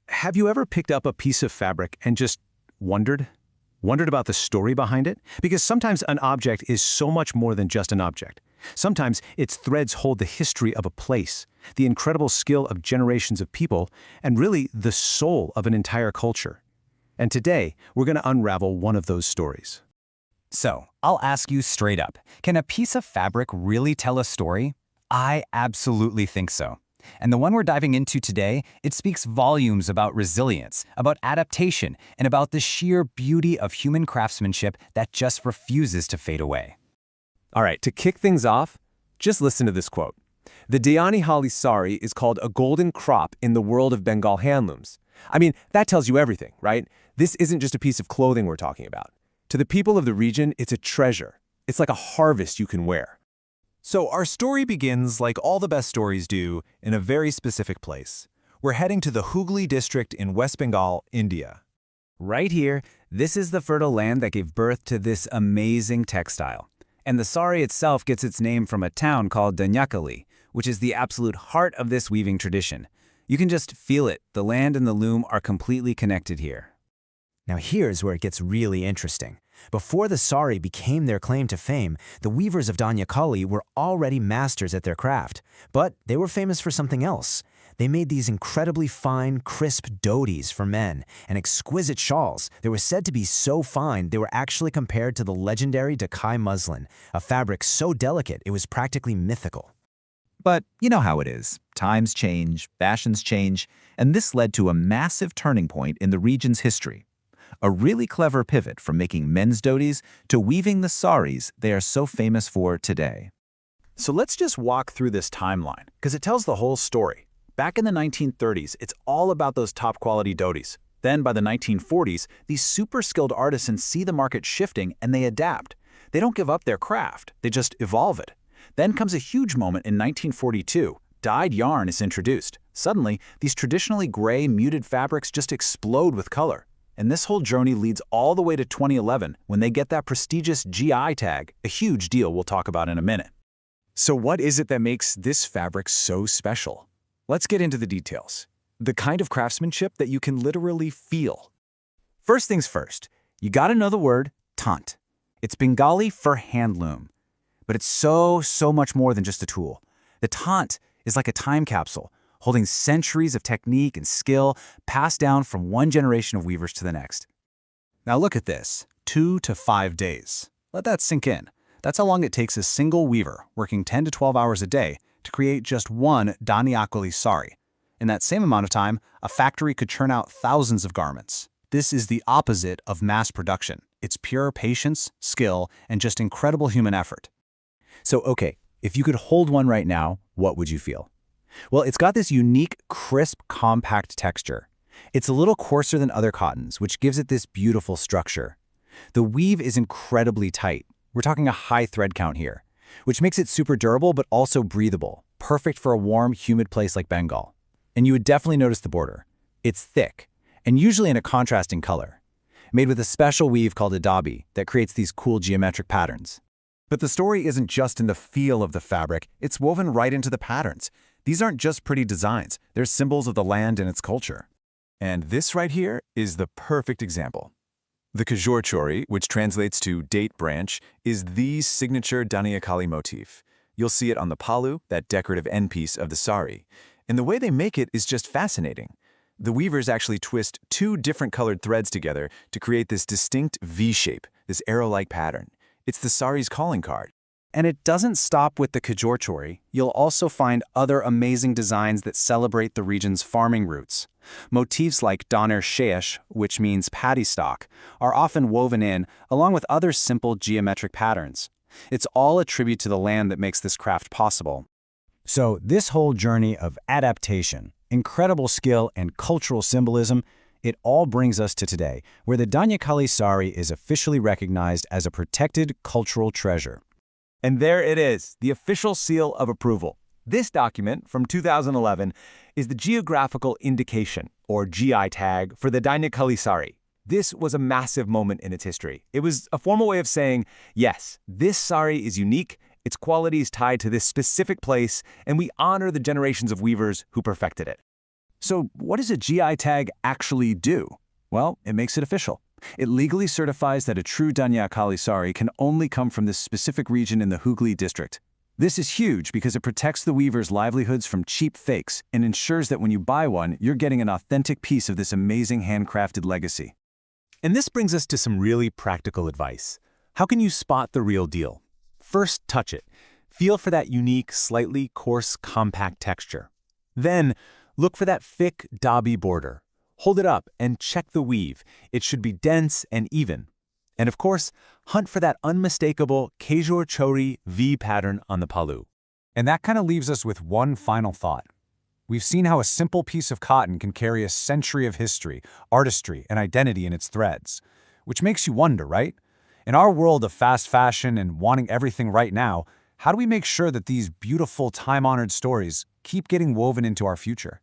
Have you ever picked up a piece of fabric and just wondered? Wondered about the story behind it? Because sometimes an object is so much more than just an object. Sometimes its threads hold the history of a place, the incredible skill of generations of people, and really the soul of an entire culture. And today, we're going to unravel one of those stories. So, I'll ask you straight up, can a piece of fabric really tell a story? I absolutely think so. And the one we're diving into today, it speaks volumes about resilience, about adaptation, and about the sheer beauty of human craftsmanship that just refuses to fade away. All right, to kick things off, just listen to this quote. The Dhaniakhali Saree is called a golden crop in the world of Bengal handlooms. I mean, that tells you everything, right? This isn't just a piece of clothing we're talking about. To the people of the region, it's a treasure. It's like a harvest you can wear. So our story begins, like all the best stories do, in a very specific place. We're heading to the Hooghly district in West Bengal, India. Right here, this is the fertile land that gave birth to this amazing textile. And the sari itself gets its name from a town called Dhaniakhali, which is the absolute heart of this weaving tradition. You can just feel it. The land and the loom are completely connected here. Now here's where it gets really interesting. Before the sari became their claim to fame, the weavers of Dhaniakhali were already masters at their craft. But they were famous for something else. They made these incredibly fine, crisp dhotis for men and exquisite shawls. They were said to be so fine they were actually compared to the legendary Dhaka muslin, a fabric so delicate it was practically mythical. But you know how it is. Times change, fashions change, and this led to a massive turning point in the region's history. A really clever pivot from making men's dhotis to weaving the saris they are so famous for today. So let's just walk through this timeline, because it tells the whole story. Back in the 1930s, it's all about those top-quality dhotis. Then by the 1940s, these super skilled artisans see the market shifting and they adapt. They don't give up their craft, they just evolve it. Then comes a huge moment in 1942. Dyed yarn is introduced. Suddenly, these traditionally gray, muted fabrics just explode with color. And this whole journey leads all the way to 2011 when they get that prestigious GI tag, a huge deal we'll talk about in a minute. So what is it that makes this fabric so special? Let's get into the details. The kind of craftsmanship that you can literally feel. First things first, you gotta know the word tant. It's Bengali for handloom. But it's so much more than just a tool. The tant is like a time capsule, holding centuries of technique and skill passed down from one generation of weavers to the next. Now look at this, 2 to 5 days. Let that sink in. That's how long it takes a single weaver, working 10 to 12 hours a day, to create just one Dhaniakhali Saree. In that same amount of time, a factory could churn out thousands of garments. This is the opposite of mass production. It's pure patience, skill, and just incredible human effort. So okay, if you could hold one right now, what would you feel? Well, it's got this unique, crisp, compact texture. It's a little coarser than other cottons, which gives it this beautiful structure. The weave is incredibly tight. We're talking a high thread count here, which makes it super durable but also breathable, perfect for a warm, humid place like Bengal. And you would definitely notice the border. It's thick, and usually in a contrasting color, made with a special weave called a dabi that creates these cool geometric patterns. But the story isn't just in the feel of the fabric, it's woven right into the patterns. These aren't just pretty designs, they're symbols of the land and its culture. And this right here is the perfect example. The Kajorchori, which translates to date branch, is the signature Dhaniakhali motif. You'll see it on the palu, that decorative end piece of the sari. And the way they make it is just fascinating. The weavers actually twist 2 different colored threads together to create this distinct V shape, this arrow-like pattern. It's the sari's calling card. And it doesn't stop with the Kajorchori. You'll also find other amazing designs that celebrate the region's farming roots. Motifs like doner sheesh, which means paddy stock, are often woven in, along with other simple geometric patterns. It's all a tribute to the land that makes this craft possible. So this whole journey of adaptation, incredible skill, and cultural symbolism, it all brings us to today, where the Dhaniakhali Saree is officially recognized as a protected cultural treasure. And there it is, the official seal of approval. This document from 2011 is the Geographical Indication, or GI tag, for the Dhaniakhali Saree. This was a massive moment in its history. It was a formal way of saying, yes, this sari is unique, its quality is tied to this specific place, and we honor the generations of weavers who perfected it. So what does a GI tag actually do? Well, it makes it official. It legally certifies that a true Dhaniakhali Saree can only come from this specific region in the Hooghly district. This is huge because it protects the weavers' livelihoods from cheap fakes and ensures that when you buy one, you're getting an authentic piece of this amazing handcrafted legacy. And this brings us to some really practical advice. How can you spot the real deal? First, touch it. Feel for that unique, slightly coarse, compact texture. Then, look for that thick, dobby border. Hold it up and check the weave. It should be dense and even. And of course, hunt for that unmistakable Kejor Chori V pattern on the palu. And that kind of leaves us with one final thought. We've seen how a simple piece of cotton can carry a century of history, artistry, and identity in its threads. Which makes you wonder, right? In our world of fast fashion and wanting everything right now, how do we make sure that these beautiful, time-honored stories keep getting woven into our future?